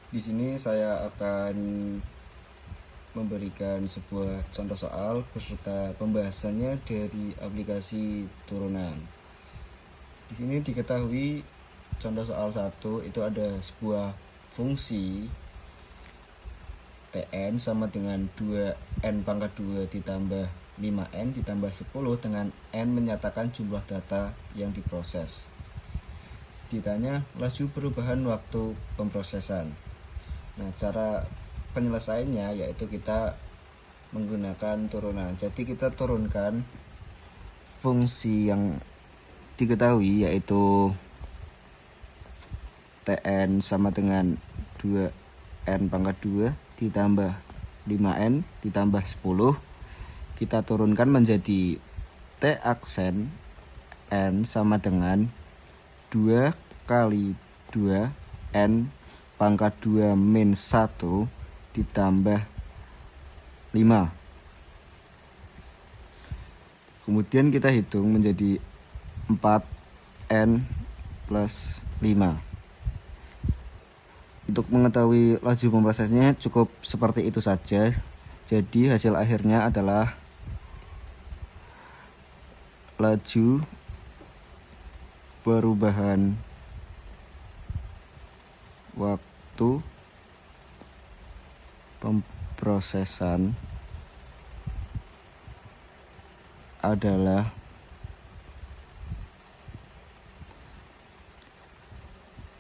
Di sini saya akan memberikan sebuah contoh soal beserta pembahasannya dari aplikasi turunan. Di sini diketahui contoh soal 1 itu ada sebuah fungsi Tn sama dengan 2n pangkat 2 ditambah 5n ditambah 10 dengan n menyatakan jumlah data yang diproses. Ditanya laju perubahan waktu pemrosesan. Nah, cara penyelesaiannya yaitu kita menggunakan turunan. Jadi kita turunkan fungsi yang diketahui yaitu Tn sama dengan 2n pangkat 2 ditambah 5n ditambah 10. Kita turunkan menjadi T aksen n sama dengan 2 kali 2n pangkat 2 min 1 ditambah 5. Kemudian kita hitung menjadi 4n plus 5. Untuk mengetahui laju pemrosesnya cukup seperti itu saja. Jadi hasil akhirnya adalah laju perubahan waktu pemrosesan adalah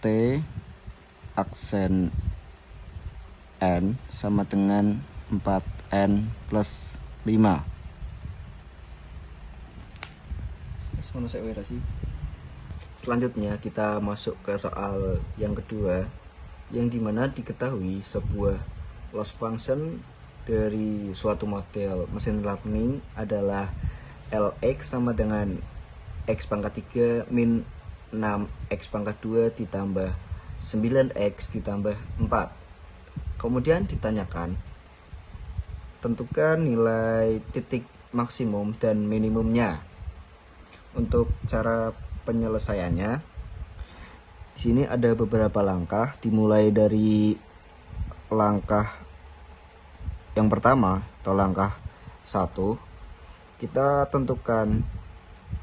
T aksen n sama dengan 4n plus 5. Selanjutnya kita masuk ke soal yang kedua, yang dimana diketahui sebuah loss function dari suatu model mesin learning adalah Lx sama dengan x pangkat 3 min 6x pangkat 2 ditambah 9x ditambah 4. Kemudian ditanyakan, tentukan nilai titik maksimum dan minimumnya. Untuk cara penyelesaiannya, di sini ada beberapa langkah, dimulai dari langkah yang pertama atau langkah 1. Kita tentukan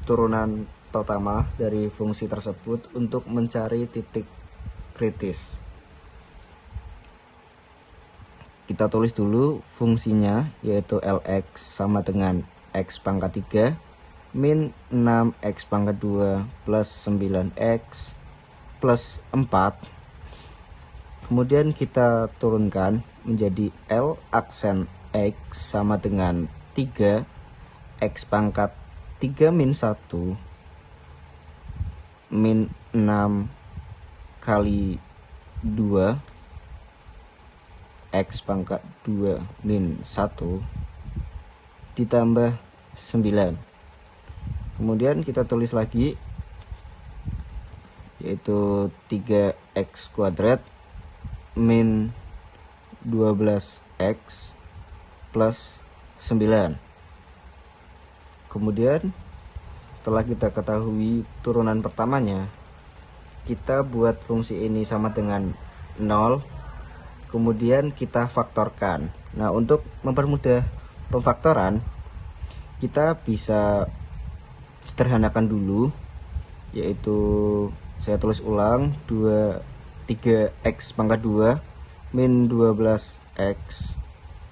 turunan pertama dari fungsi tersebut untuk mencari titik kritis. Kita tulis dulu fungsinya, yaitu Lx sama dengan x pangkat 3 min 6x pangkat 2 plus 9x plus 4. Kemudian kita turunkan menjadi L aksen x sama dengan 3 x pangkat 3 min 1 min 6 kali 2 x pangkat 2 min 1 ditambah 9. Kemudian kita tulis lagi, yaitu 3x kuadrat min 12x plus 9. Kemudian setelah kita ketahui turunan pertamanya, kita buat fungsi ini sama dengan 0. Kemudian kita faktorkan. Nah, untuk mempermudah pemfaktoran, kita bisa sederhanakan dulu, yaitu saya tulis ulang 3x pangkat 2 min 12x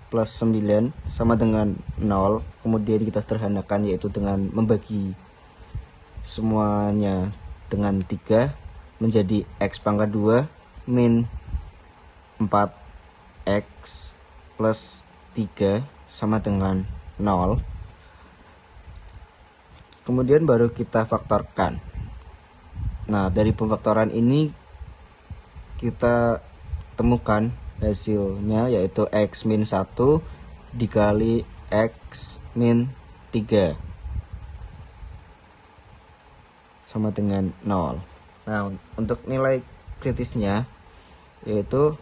plus 9 sama dengan 0. Kemudian kita sederhanakan, yaitu dengan membagi semuanya dengan 3 menjadi x pangkat 2 min 4x plus 3 sama dengan 0. Kemudian baru kita faktorkan. Nah, dari pemfaktoran ini kita temukan hasilnya, yaitu x min 1 dikali x min 3 sama dengan 0. Nah, untuk nilai kritisnya yaitu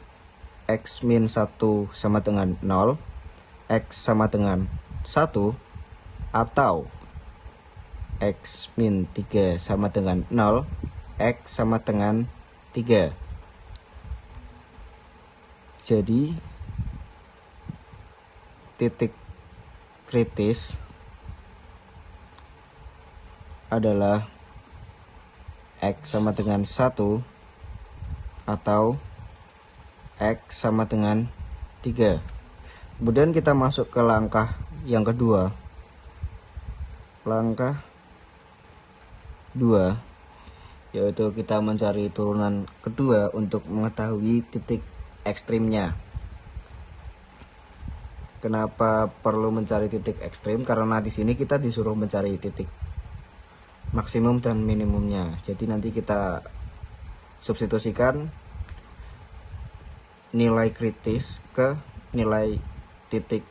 x min 1 sama dengan 0, x sama dengan 1, atau x min 3 sama dengan 0, x sama dengan 3. Jadi titik kritis adalah X sama dengan 1 atau X sama dengan 3. Kemudian kita masuk ke langkah yang kedua. Langkah 2 yaitu kita mencari turunan kedua untuk mengetahui titik ekstrimnya. Kenapa perlu mencari titik ekstrim? Karena di sini kita disuruh mencari titik maksimum dan minimumnya. Jadi nanti kita substitusikan nilai kritis ke nilai titik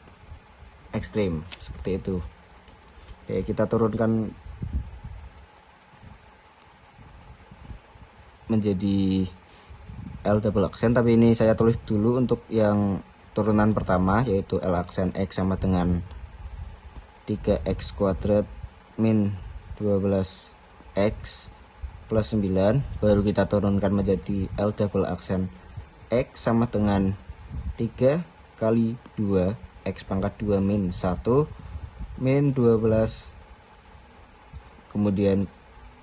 ekstrim seperti itu. Oke, kita turunkan menjadi L double aksen, tapi ini saya tulis dulu untuk yang turunan pertama, yaitu L aksen X sama dengan 3x kuadrat min 12x plus 9, baru kita turunkan menjadi L double aksen X sama dengan 3 kali 2 X pangkat 2 min 1 min 12, kemudian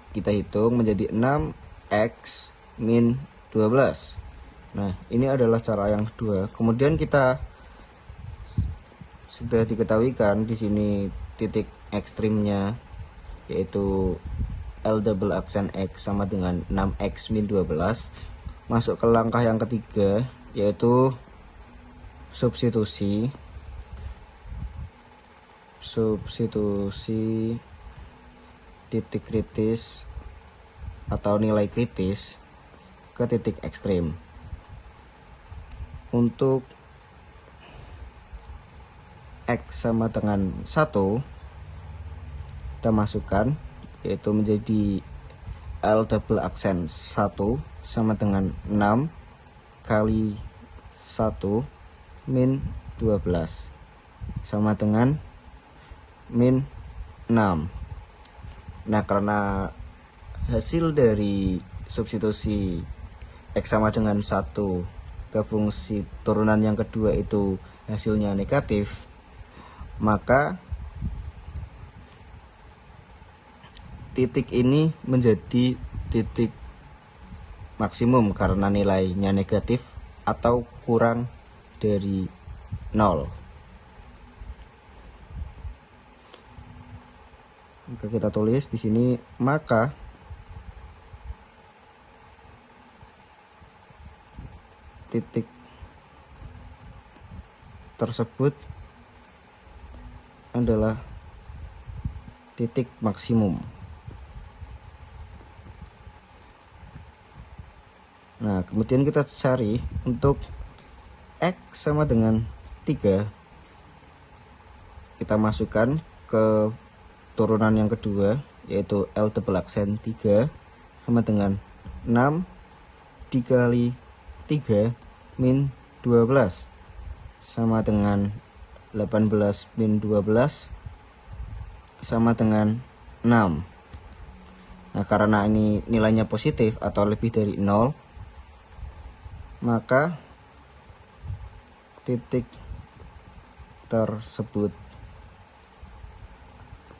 kita hitung menjadi 6x min 12. Nah, ini adalah cara yang kedua. Kemudian kita sudah diketahui kan di sini titik ekstrimnya yaitu L double aksen X sama dengan 6x min 12. Masuk ke langkah yang ketiga yaitu substitusi titik kritis atau nilai kritis ke titik ekstrim. Untuk X sama dengan 1 kita masukkan yaitu menjadi L double aksen 1 sama dengan 6 kali 1 min 12 sama dengan min 6. Nah, karena hasil dari substitusi X sama dengan 1 ke fungsi turunan yang kedua itu hasilnya negatif, maka titik ini menjadi titik maksimum karena nilainya negatif atau kurang dari 0. Jika kita tulis di sini, maka titik tersebut adalah titik maksimum. Nah, kemudian kita cari untuk X sama dengan 3, kita masukkan ke turunan yang kedua yaitu L double aksen 3 sama dengan 6 dikali 3 min 12 sama dengan 18 min 12 sama dengan 6. Nah, karena ini nilainya positif atau lebih dari 0, maka titik tersebut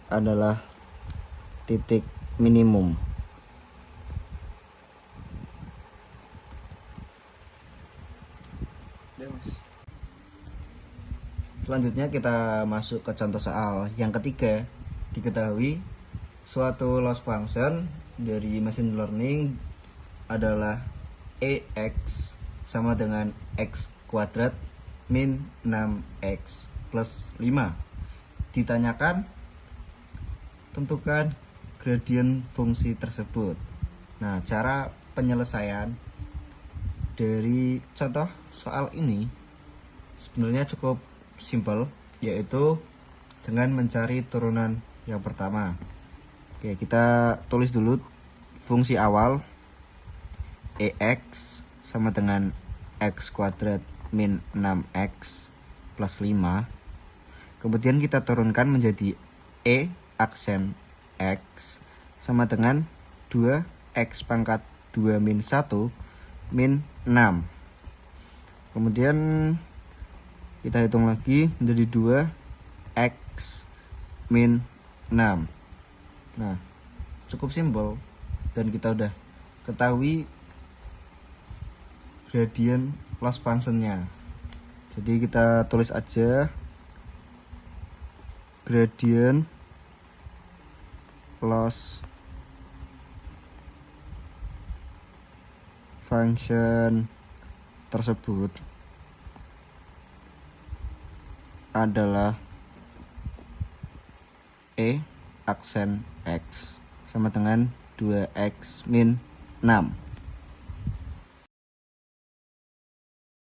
adalah titik minimum. Selanjutnya kita masuk ke contoh soal yang ketiga. Diketahui suatu loss function dari machine learning adalah EX sama dengan X kuadrat min 6X plus 5. Ditanyakan tentukan gradient fungsi tersebut. Nah, cara penyelesaian dari contoh soal ini sebenarnya cukup simpel, yaitu dengan mencari turunan yang pertama. Oke, kita tulis dulu fungsi awal EX sama dengan X kuadrat min 6X plus 5. Kemudian kita turunkan menjadi E aksen X sama dengan 2X pangkat 2 min 1 min 6. Kemudian kita hitung lagi menjadi 2 x min 6. Nah, cukup simpel dan kita udah ketahui gradient loss functionnya. Jadi kita tulis aja gradient loss function tersebut adalah aksen x sama dengan 2x min 6.